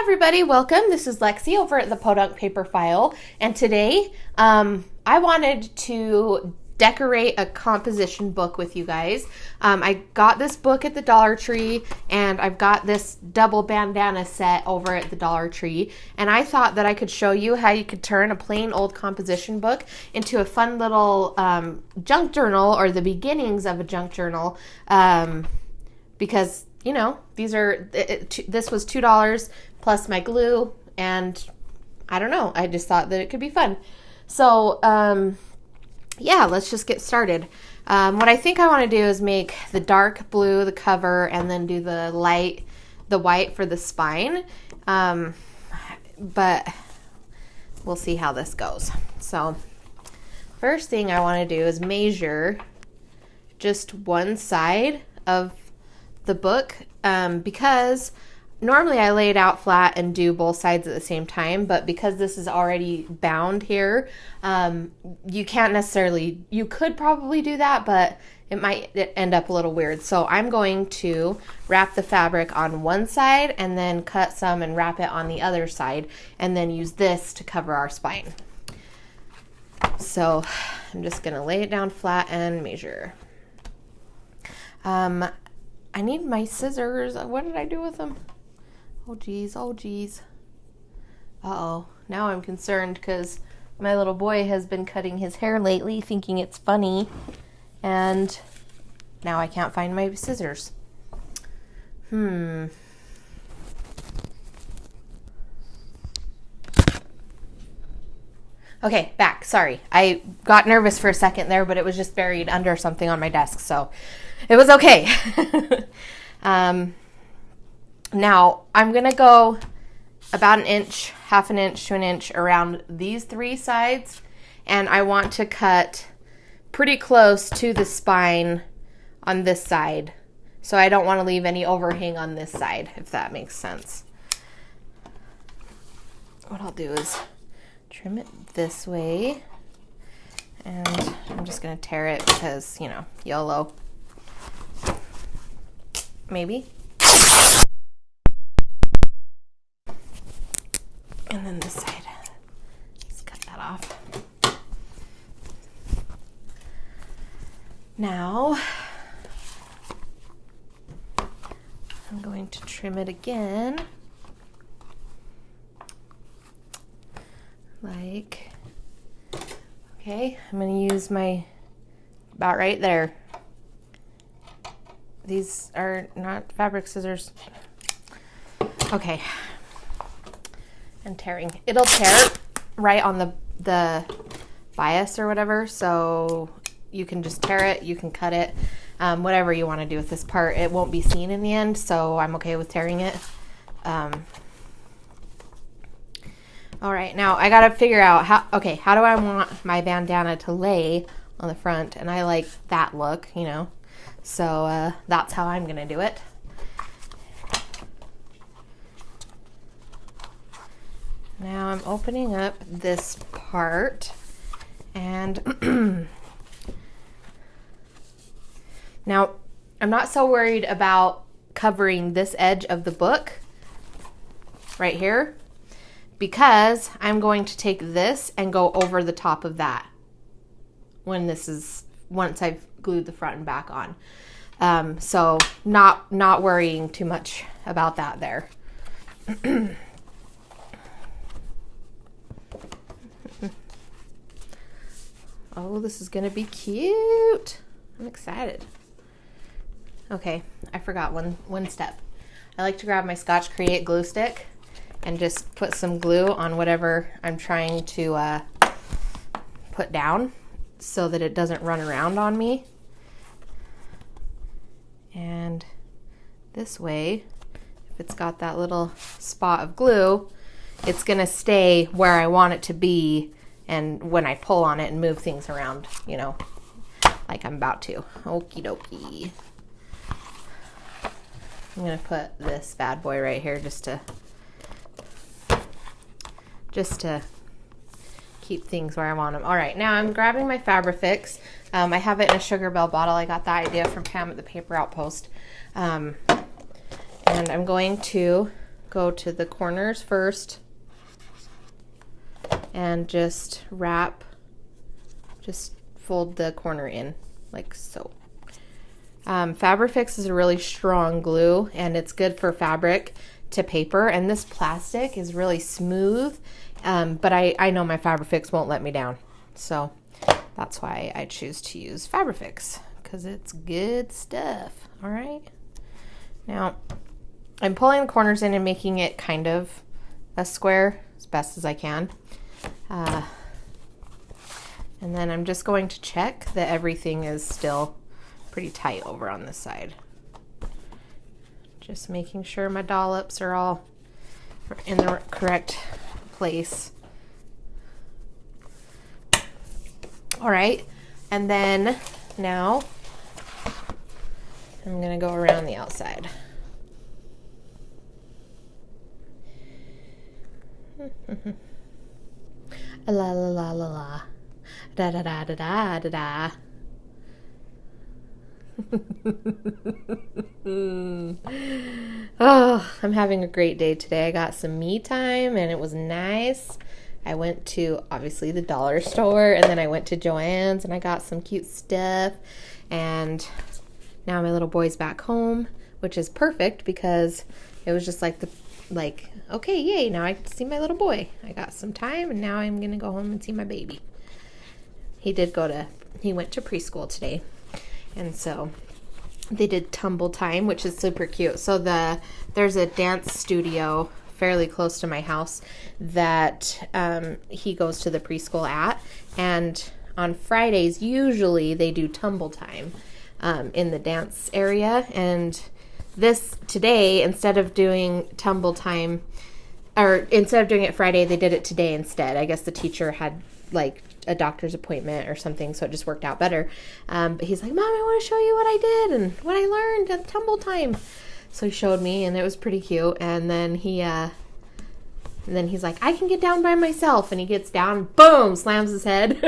everybody, welcome. This is Lexi over at the Podunk Paper File, and today I wanted to decorate a composition book with you guys. I got this book at the Dollar Tree, and I've got this double bandana set over at the Dollar Tree, and I thought that I could show you how you could turn a plain old composition book into a fun little junk journal, or the beginnings of a junk journal, because you know, this was $2 plus my glue, and I don't know, I just thought that it could be fun. So, yeah, let's just get started. What I think I want to do is make the dark blue the cover, and then do the white for the spine. But we'll see how this goes. So, first thing I want to do is measure just one side of the book, because normally I lay it out flat and do both sides at the same time, but because this is already bound here, you can't necessarily, you could probably do that, but it might end up a little weird. So I'm going to wrap the fabric on one side and then cut some and wrap it on the other side, and then use this to cover our spine. So I'm just going to lay it down flat and measure. I need my scissors. What did I do with them? Oh geez, oh geez. Uh-oh, now I'm concerned because my little boy has been cutting his hair lately thinking it's funny, and now I can't find my scissors. Okay, back. Sorry. I got nervous for a second there, but it was just buried under something on my desk, so it was okay. Now, I'm going to go about an inch, half an inch to an inch around these three sides, and I want to cut pretty close to the spine on this side. So I don't want to leave any overhang on this side, if that makes sense. What I'll do is trim it this way, and I'm just going to tear it because, you know, YOLO. Maybe. And then this side. Let's cut that off. Now, I'm going to trim it again. Okay, I'm going to use my, about right there. These are not fabric scissors. Okay. And tearing. It'll tear right on the bias or whatever, so you can just tear it, you can cut it, whatever you want to do with this part. It won't be seen in the end, so I'm okay with tearing it. All right, now I gotta figure out how do I want my bandana to lay on the front, and I like that look, you know. So that's how I'm gonna do it. Now I'm opening up this part, and now I'm not so worried about covering this edge of the book right here, because I'm going to take this and go over the top of that once I've glued the front and back on. So not worrying too much about that there. Oh, this is gonna be cute. I'm excited. Okay, I forgot one step. I like to grab my Scotch Create glue stick and just put some glue on whatever I'm trying to put down, so that it doesn't run around on me. And this way, if it's got that little spot of glue, it's gonna stay where I want it to be, and when I pull on it and move things around, you know, like I'm about to. Okie dokie. I'm gonna put this bad boy right here just to keep things where I want them. All right, now I'm grabbing my Fabrifix. I have it in a Sugar Bell bottle. I got that idea from Pam at the Paper Outpost. And I'm going to go to the corners first and just fold the corner in like so. Fabrifix is a really strong glue, and it's good for fabric to paper, and this plastic is really smooth, but I know my Fabrifix won't let me down, so that's why I choose to use Fabrifix, because it's good stuff. All right, now I'm pulling the corners in and making it kind of a square as best as I can. And then I'm just going to check that everything is still pretty tight over on this side. Just making sure my dollops are all in the correct place. All right, and then now I'm gonna go around the outside. La la la la la, da da da da da da da. Oh, I'm having a great day today. I got some me time and it was nice. I went to obviously the dollar store, and then I went to Joann's and I got some cute stuff, and now my little boy's back home, which is perfect because it was just like okay, yay, now I get to see my little boy. I got some time, and now I'm gonna go home and see my baby. He went to preschool today, and so they did tumble time, which is super cute. So there's a dance studio fairly close to my house that he goes to the preschool at, and on Fridays usually they do tumble time in the dance area, and today, instead of doing tumble time, or instead of doing it Friday, they did it today instead. I guess the teacher had like a doctor's appointment or something, so it just worked out better. But he's like, Mom, I want to show you what I did and what I learned at tumble time. So he showed me, and it was pretty cute. And then he's like, I can get down by myself. And he gets down, boom, slams his head.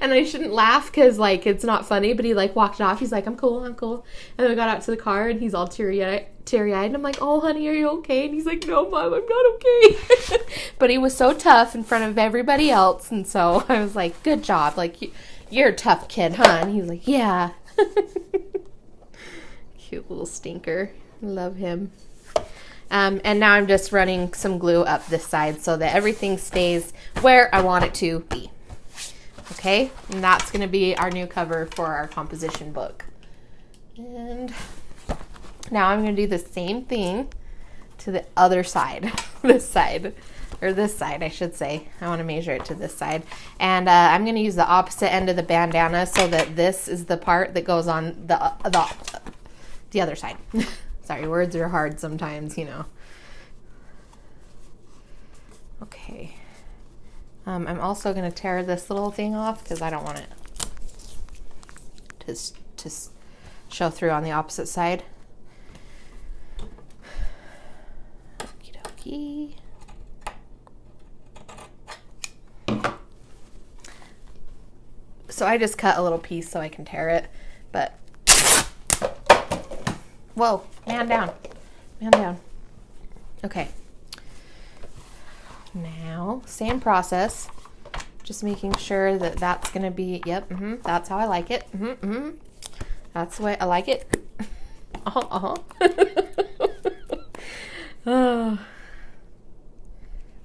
And I shouldn't laugh because, like, it's not funny, but he, like, walked off. He's like, I'm cool. And then we got out to the car, and he's all teary-eyed. And I'm like, oh, honey, are you okay? And he's like, no, Mom, I'm not okay. But he was so tough in front of everybody else. And so I was like, good job. Like, you're a tough kid, huh? And he was like, yeah. Cute little stinker. Love him. And now I'm just running some glue up this side so that everything stays where I want it to be. Okay, and that's going to be our new cover for our composition book. And now I'm going to do the same thing to the other side, this side, I should say. I want to measure it to this side. And I'm going to use the opposite end of the bandana so that this is the part that goes on the other side. Sorry, words are hard sometimes, you know. Okay. I'm also going to tear this little thing off because I don't want it to show through on the opposite side. Okie dokie. So I just cut a little piece so I can tear it, but whoa, man down. Okay. Now, same process. Just making sure that that's going to be, yep, that's how I like it. That's the way I like it. Oh.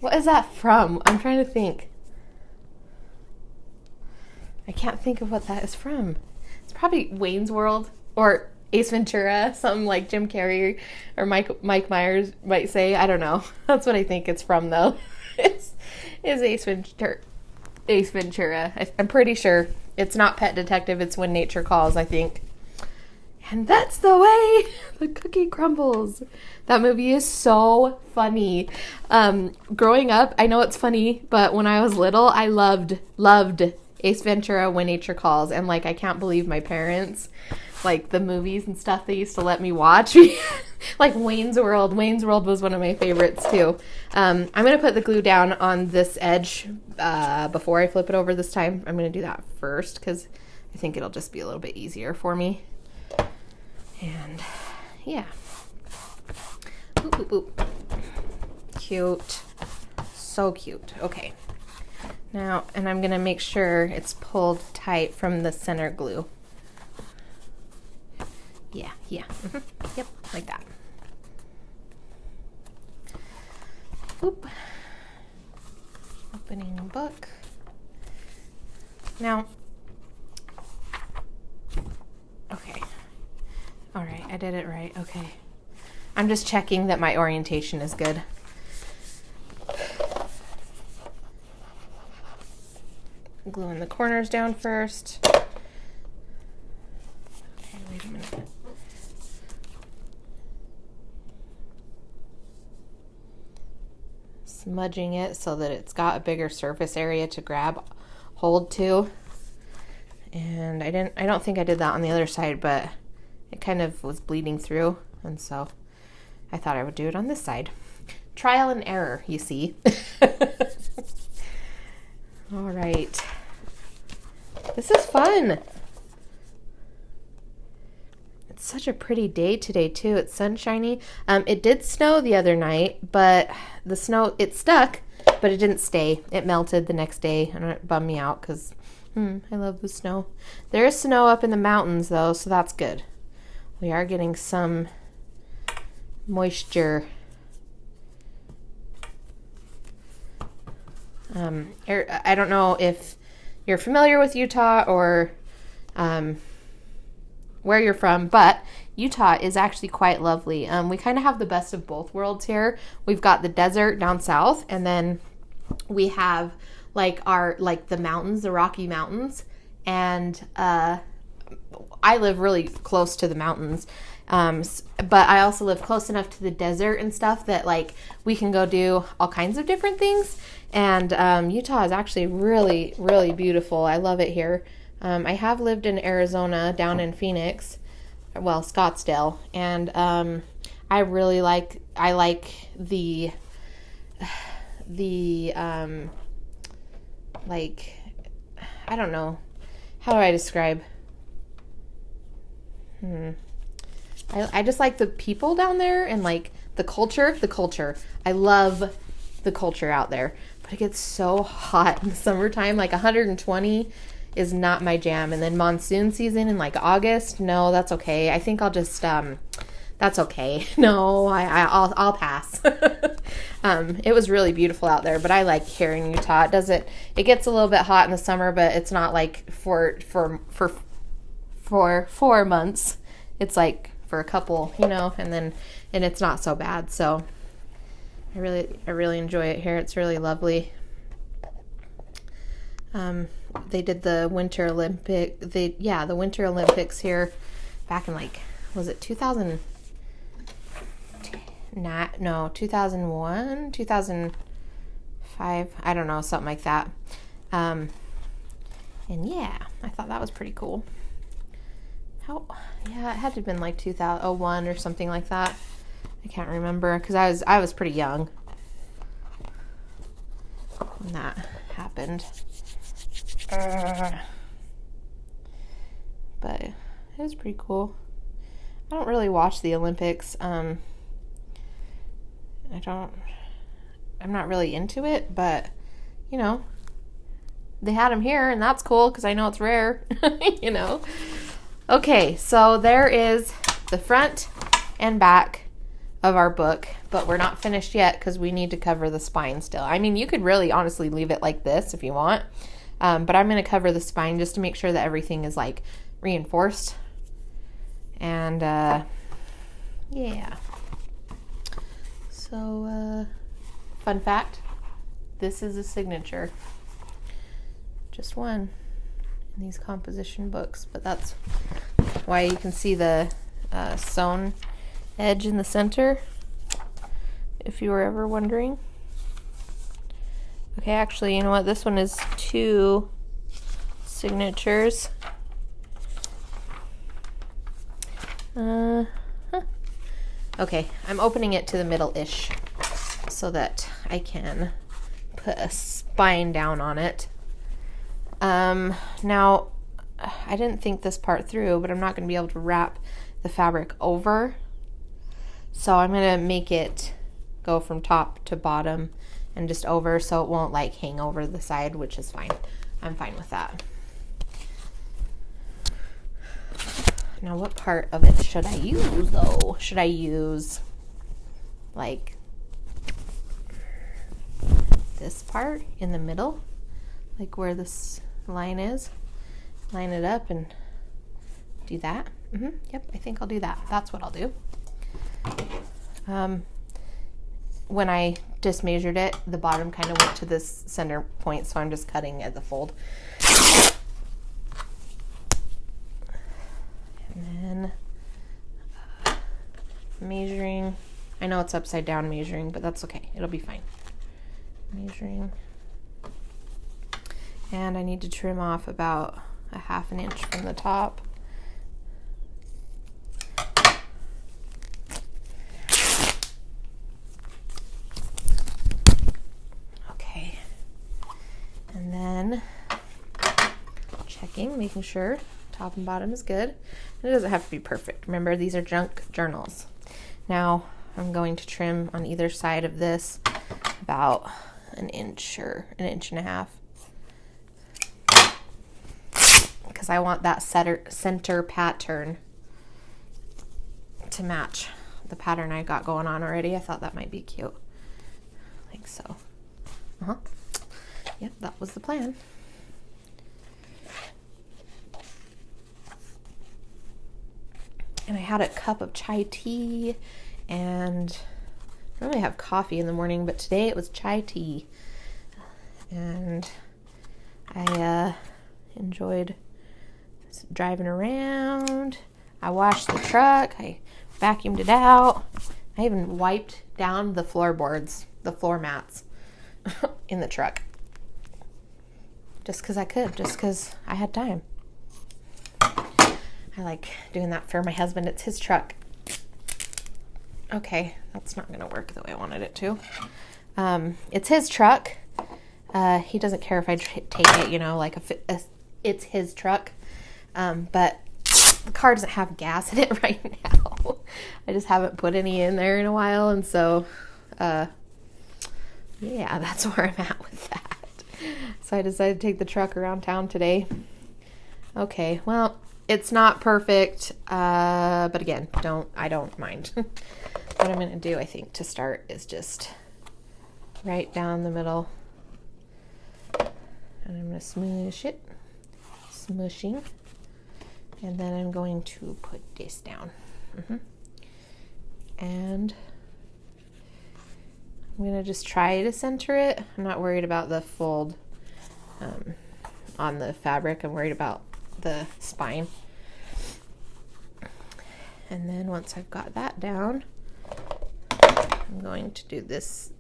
What is that from? I'm trying to think. I can't think of what that is from. It's probably Wayne's World or Ace Ventura, something like Jim Carrey or Mike Myers might say. I don't know. That's what I think it's from, though. It's Ace Ventura. I'm pretty sure. It's not Pet Detective. It's When Nature Calls, I think. And that's the way the cookie crumbles. That movie is so funny. Growing up, I know it's funny, but when I was little, I loved Ace Ventura, When Nature Calls. And, like, I can't believe my parents, like, the movies and stuff they used to let me watch. Like Wayne's World. Wayne's World was one of my favorites, too. I'm going to put the glue down on this edge before I flip it over this time. I'm going to do that first because I think it'll just be a little bit easier for me. And, yeah. Oop, oop, oop. Cute. So cute. Okay. Now, and I'm going to make sure it's pulled tight from the center glue. Yeah. Yep, like that. Oop. Opening book. Now, okay. All right, I did it right. Okay. I'm just checking that my orientation is good. Gluing the corners down first. Okay, wait a minute. Smudging it so that it's got a bigger surface area to grab hold to. And I don't think I did that on the other side, but it kind of was bleeding through, and so I thought I would do it on this side. Trial and error, you see. All right. This is fun. It's such a pretty day today, too. It's sunshiny. It did snow the other night, but the snow, it stuck, but it didn't stay. It melted the next day, and it bummed me out because I love the snow. There is snow up in the mountains, though, so that's good. We are getting some moisture. I don't know if you're familiar with Utah or where you're from, but Utah is actually quite lovely. We kind of have the best of both worlds here. We've got the desert down south, and then we have the mountains, the Rocky Mountains, and I live really close to the mountains. But I also live close enough to the desert and stuff that we can go do all kinds of different things. And Utah is actually really, really beautiful. I love it here. I have lived in Arizona down in Phoenix, well, Scottsdale, and I really like the I don't know, how do I describe? I just like the people down there and the culture. I love the culture out there, but it gets so hot in the summertime. 120 is not my jam. And then monsoon season in August, no, that's okay. I think I'll just that's okay. No, I'll pass. It was really beautiful out there, but I like here in Utah. It gets a little bit hot in the summer, but it's not for 4 months. It's for a couple, and it's not so bad. So I really enjoy it here. It's really lovely. They did the Winter Olympics here back in was it 2000? No, 2001, 2005. I don't know, something like that. And yeah, I thought that was pretty cool. It had to have been 2001 or something like that. I can't remember because I was pretty young when that happened. But it was pretty cool. I don't really watch the Olympics. I'm not really into it, but they had them here, and that's cool because I know it's rare. Okay, so there is the front and back of our book, but we're not finished yet because we need to cover the spine still. I mean, you could really honestly leave it like this if you want, but I'm going to cover the spine just to make sure that everything is reinforced. And yeah. So fun fact, this is a signature. Just one in these composition books, but that's why you can see the sewn edge in the center, if you were ever wondering. Okay, actually, you know what? This one is 2 signatures. Okay, I'm opening it to the middle-ish so that I can put a spine down on it. Now, I didn't think this part through, but I'm not going to be able to wrap the fabric over. So I'm going to make it go from top to bottom and just over so it won't like hang over the side, which is fine. I'm fine with that. Now what part of it should I use though? Should I use like this part in the middle? Like where this line is? Line it up and do that? Yep, I think I'll do that. That's what I'll do. When I just measured it, the bottom kind of went to this center point, so I'm just cutting at the fold. And then measuring. I know it's upside down measuring, but that's okay. It'll be fine. Measuring. And I need to trim off about a 1/2 inch from the top. Okay. And then checking, making sure top and bottom is good. It doesn't have to be perfect. Remember, these are junk journals. Now, I'm going to trim on either side of this about 1 inch or 1.5 inches. Because I want that center pattern to match the pattern I got going on already. I thought that might be cute. Like so. Yep, that was the plan. And I had a cup of chai tea, and I normally have coffee in the morning, but today it was chai tea. And I enjoyed driving around. I washed the truck. I vacuumed it out. I even wiped down the floorboards, the floor mats in the truck. Just because I could, just because I had time. I like doing that for my husband. It's his truck. Okay, that's not going to work the way I wanted it to. It's his truck. He doesn't care if I take it, you know, like it's his truck. But the car doesn't have gas in it right now. I just haven't put any in there in a while. And so, yeah, that's where I'm at with that. So I decided to take the truck around town today. Okay, well, it's not perfect, but again, I don't mind. What I'm going to do, I think, to start is just right down the middle. And I'm going to smoosh it. Smooshing. And then I'm going to put this down. And I'm going to just try to center it. I'm not worried about the fold on the fabric. I'm worried about the spine. And then once I've got that down, I'm going to do this.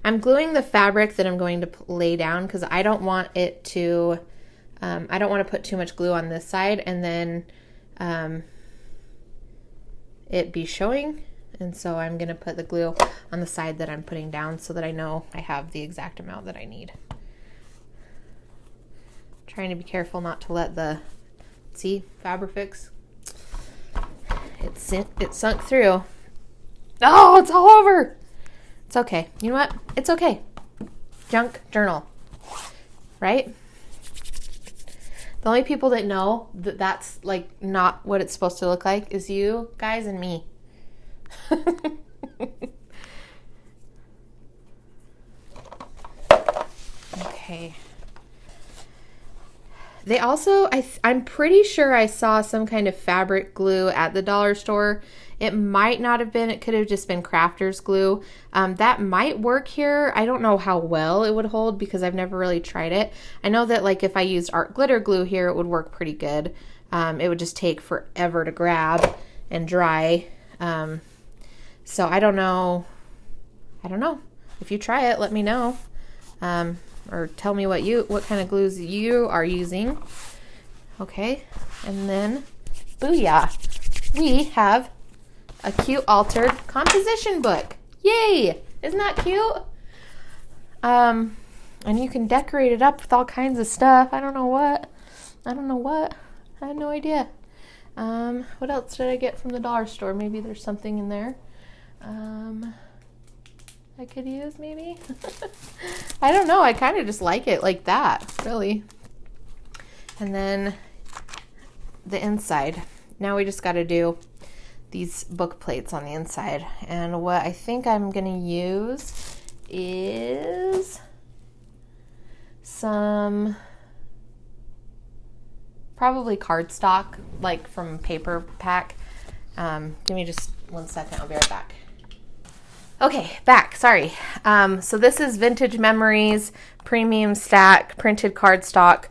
I'm gluing the fabric that I'm going to lay down because I don't want it to, I don't want to put too much glue on this side and then it be showing. And so I'm going to put the glue on the side that I'm putting down so that I know I have the exact amount that I need. Trying to be careful not to let the, see, Fabrifix, it sunk through. Oh, it's all over. It's okay. You know what? It's okay. Junk journal, right? The only people that know that that's like not what it's supposed to look like is you guys and me. Okay. They also, I'm pretty sure I saw some kind of fabric glue at the dollar store. It might not have been. It could have just been crafter's glue. That might work here. I don't know how well it would hold because I've never really tried it. I know that like if I used art glitter glue here, it would work pretty good. It would just take forever to grab and dry. So I don't know. If you try it, let me know. Or tell me what kind of glues you are using. Okay, and then, booyah, we have a cute altered composition book. Yay! Isn't that cute? And you can decorate it up with all kinds of stuff. I don't know what. I have no idea. What else did I get from the dollar store? Maybe there's something in there. I could use maybe. I don't know. I kind of just like it like that, really. And then the inside. Now we just got to do these book plates on the inside. And what I think I'm going to use is some probably cardstock, like from Paper Pack. Give me just 1 second. I'll be right back. Okay, back. Sorry. So this is Vintage Memories Premium Stack Printed Cardstock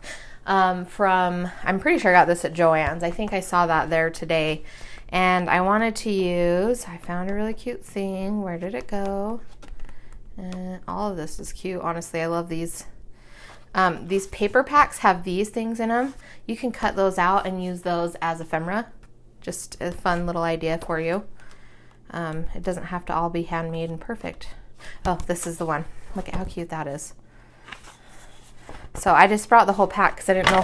from, I'm pretty sure I got this at Joann's. I think I saw that there today. And I wanted to use, I found a really cute thing. Where did it go? All of this is cute. Honestly, I love these. These paper packs have these things in them. You can cut those out and use those as ephemera. Just a fun little idea for you. It doesn't have to all be handmade and perfect. Oh, this is the one. Look at how cute that is. So I just brought the whole pack because I didn't know